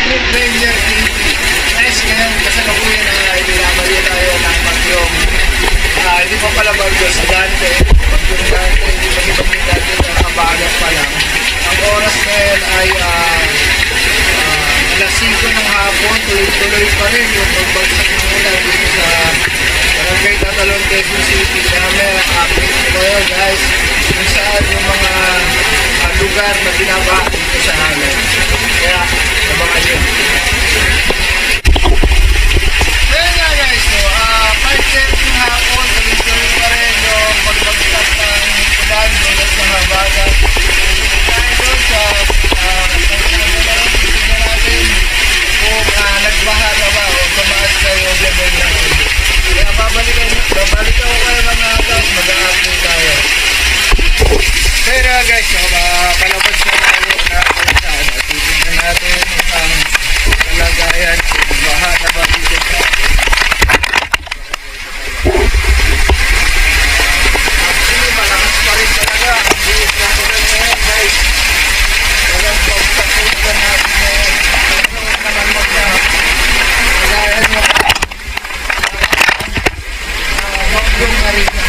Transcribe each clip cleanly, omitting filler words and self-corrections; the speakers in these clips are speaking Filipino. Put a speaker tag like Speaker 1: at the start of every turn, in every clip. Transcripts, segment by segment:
Speaker 1: Food Ranger TV. Guys, ngayon kasalukuyan na ibinabali tayo ng bagyong hindi pa pala bagyo sa Dante. Bagyong Dante, hindi pa ibang Dante na kabagat pa lang. Ang oras ngayon ay alas 5 ng hapon, tuloy-tuloy pa rin yung pagbagsak ng ulan dito sa Barangay Tatalon, Quezon City. Kaya may update ko kayo guys kung saan yung mga lugar na binabaha dito sa amin. Kaya, abangan nyo. Kaya nga guys, 5:30 ng hapon, tuloy-tuloy pa rin yung pagbagsak ng ulan doon sa Habagat. Kaya doon sa titignan natin kung nagbaha na ba o tumaas na yung level natin. Kaya babalik ako kayo mga guys, mag-a-update tayo. Kaya guys, palabas na tayo na kalitaan. Titignan natin ang kalagayan kung baha na ba dito sa atin. Actually, malakas pa rin talaga. Ang bilis na ulan ngayon guys. Walang pagsakutan natin ngayon. Huwag naman kalagayan mo. Bagyong Marina.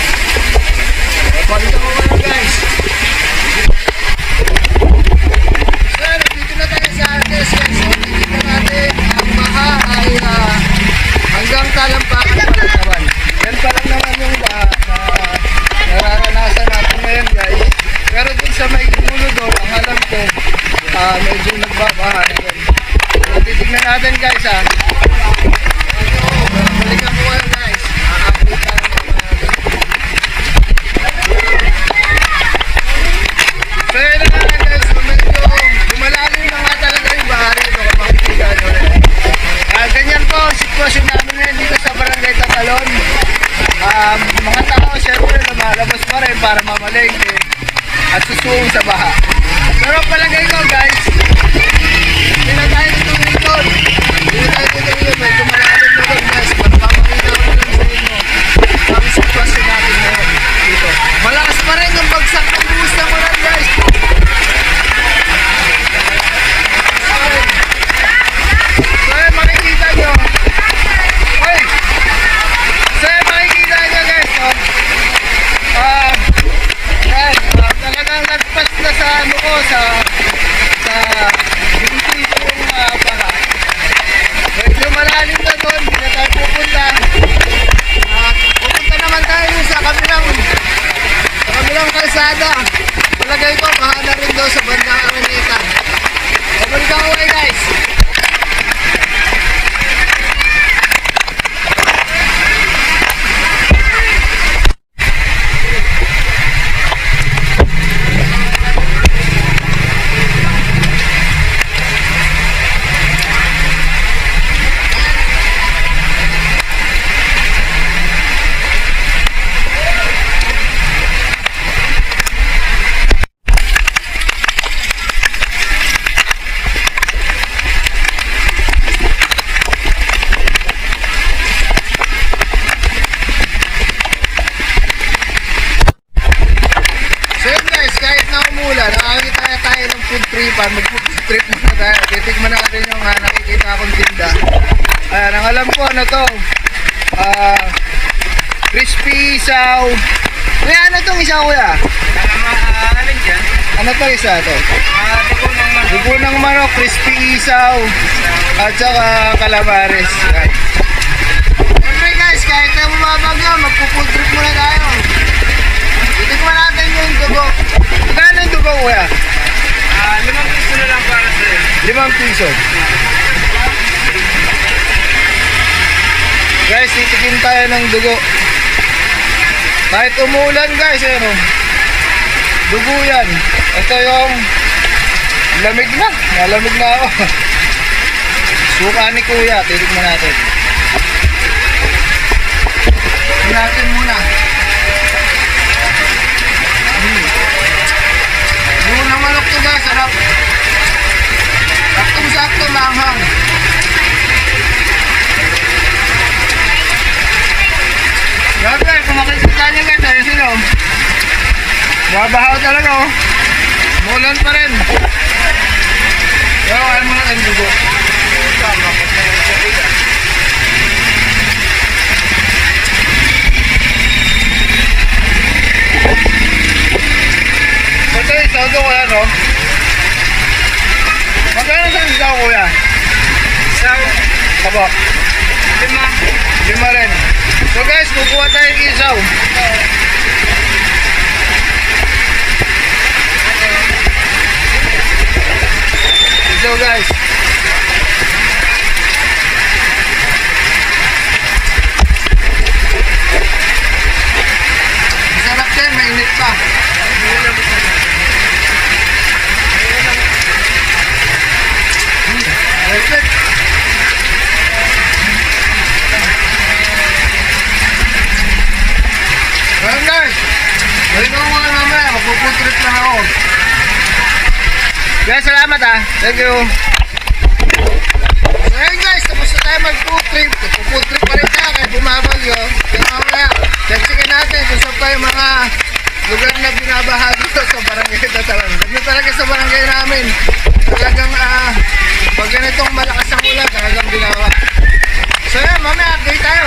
Speaker 1: Balik ako kayo guys. Sir, dito na tayo sa Artes. So, dito natin ang baha ay hanggang talampakan pa lang naman. Yan pa lang naman yung baha na nararanasan natin ngayon guys. Pero dun sa may dulo doon, ang alam ko, medyo nagbabaha na yun. So, titignan natin guys ha. Balikan ko kayo guys. Update tayo ng so yun na nga guys, medyo lumalalim na nga talaga yung baha rito kung makikita nyo rin. Ganyan po ang sitwasyon namin ngayon dito sa Barangay Tatalon. Mga tao syempre lumalabas pa rin para mamalengke at susuong sa baha. Pero palagay ko guys, hindi na tayo tumikot. Medyo malalim na doon guys. Magpapakita ko lang sa inyo ang sitwasyon natin ngayon dito. Malakas pa rin yung bagsak ng buhos ng ulan guys. So yun makikita nyo. Hey! So yun makikita nyo guys. Talagang nagpas na sa ano ko sa binitito yung baha. Medyo malalim na doon. Hindi na tayo pupunta. Pupunta naman tayo sa kabilang kalsada. Palagay ko, baha na rin doon sa bandang Araneta. Babalik ako kayo guys. Nakakita tayo ng food tripan, mag-food trip na tayo. Titigman natin yung nakikita akong tinda. Ayan, ang alam ko ano to, crispy isaw. Kuya, ano tong isaw kuya? Alin dyan? Ano to isa to? Dugo ng manok, crispy isaw, at saka calamares. Okay guys, kahit na bumabagyo, mag-food trip muna tayo. Titigman natin yung dugo. Magkano yung dugo kuya? 5 piso na lang para sa'yo. 5 piso. Guys, titigin tayo ng dugo. Kahit umulan guys, ano, dugo yan. Ito yung lamig na. Nalamig na ako. Suka ni kuya, titigman natin. Titignan natin muna. Buong ng manok to guys, sarap. Saktong-sakto manghang. Grabe, kung makikita nyo guys, ayun sila. Babahaw talaga oh. Mulan pa rin. Pero kaya mo na ang dugo. po? 5 rin. So guys, kukuha tayo ng isaw. Isaw guys. Masarap yan, mainit pa. Perfect. Well guys, balik ako muna mamaya, magpupuntrip lang ako. Guys, salamat ah. Thank you. So ayun guys, tapos na tayo mag-food-trip. Magpupuntrip pa rin tayo kahit bumabagyo. Kaya mamaya, check-checkin natin kung saan pa yung mga lugar na binabaha dito sa barangay Tatalan. Ano talaga sa barangay namin? Talagang pag ganitong malakas ang ulan, talagang binawa. So yan, mamaya update tayo.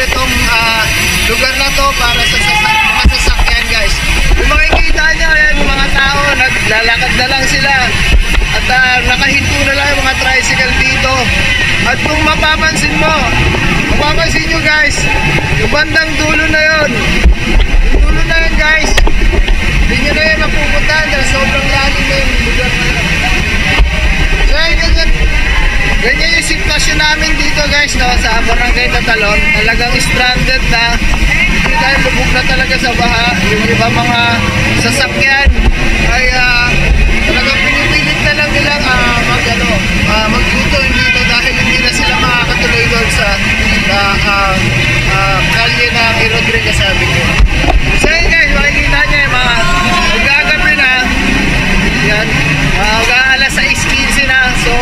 Speaker 1: Itong lugar na to para sa mga sasakyan guys. Kung makikita nyo, ayan, yung mga tao naglalakad na lang sila at nakahinto na lang yung mga tricycle dito. At kung mapapansin nyo guys, yung bandang dulo na yun, yung dulo na yun guys, hindi nyo na yun mapupuntahan dahil sobrang lalim na yung lugar na yun. So ganyan yung sitwasyon namin dito guys, no, sa barangay Tatalon. Talagang stranded na, hindi tayo lubog na talaga sa baha. Yung iba mga sasakyan ay talagang pinipilit na lang nilang mag-U-turn dito dahil hindi na sila makakatuloy doon sa kalye na kay Rodriguez sabi ko. So yun guys, makikita nyo yung mga magagabi na yan, alas 6:15 na. So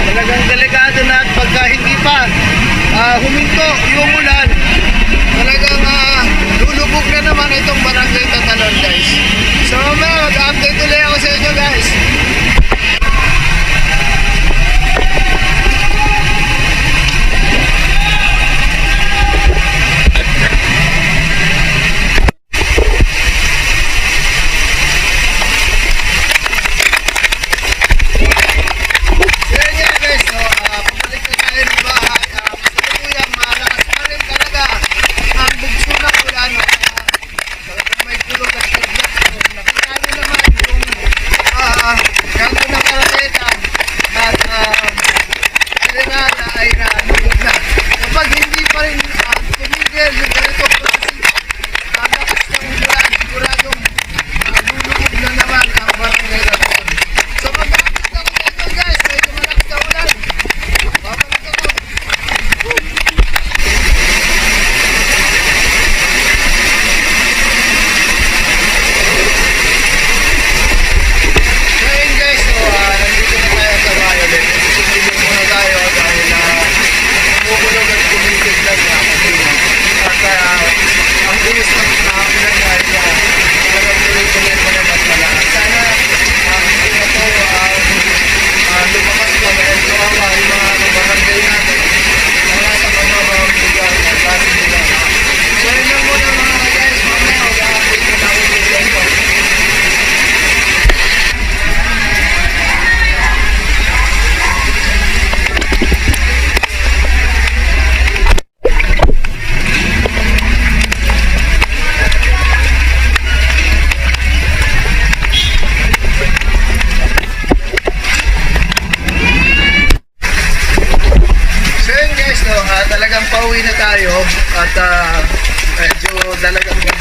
Speaker 1: talagang delikado na at pagka hindi pa huminto yung ulan, talagang lulubog na naman itong barangay Tatalon guys. So mag-update ulit ako sa inyo guys.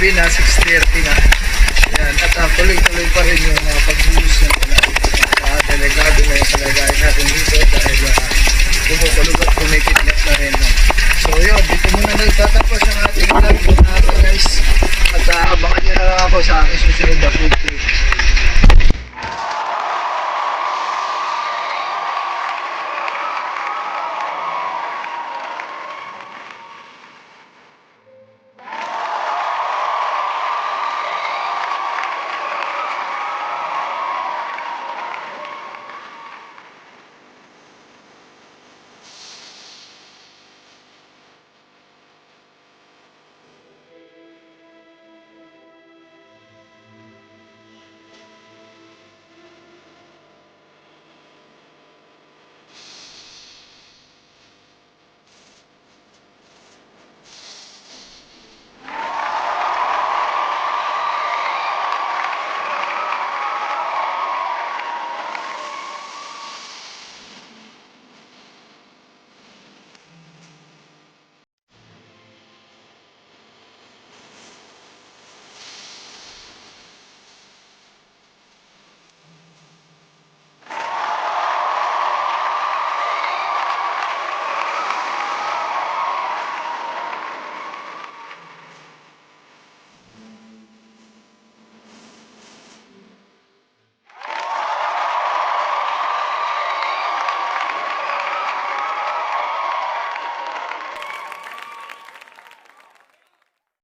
Speaker 1: gabi na, 6:30 na. Yan, at tuloy-tuloy pa rin yung pag-uus ng delikado na yung kalagayan natin dito dahil kumukulog at kumikidnap na rin. No? So yun, dito muna nagtatapos ang ating vlog mga guys. At abangan nyo na lang ako sa aking susunod na food trip.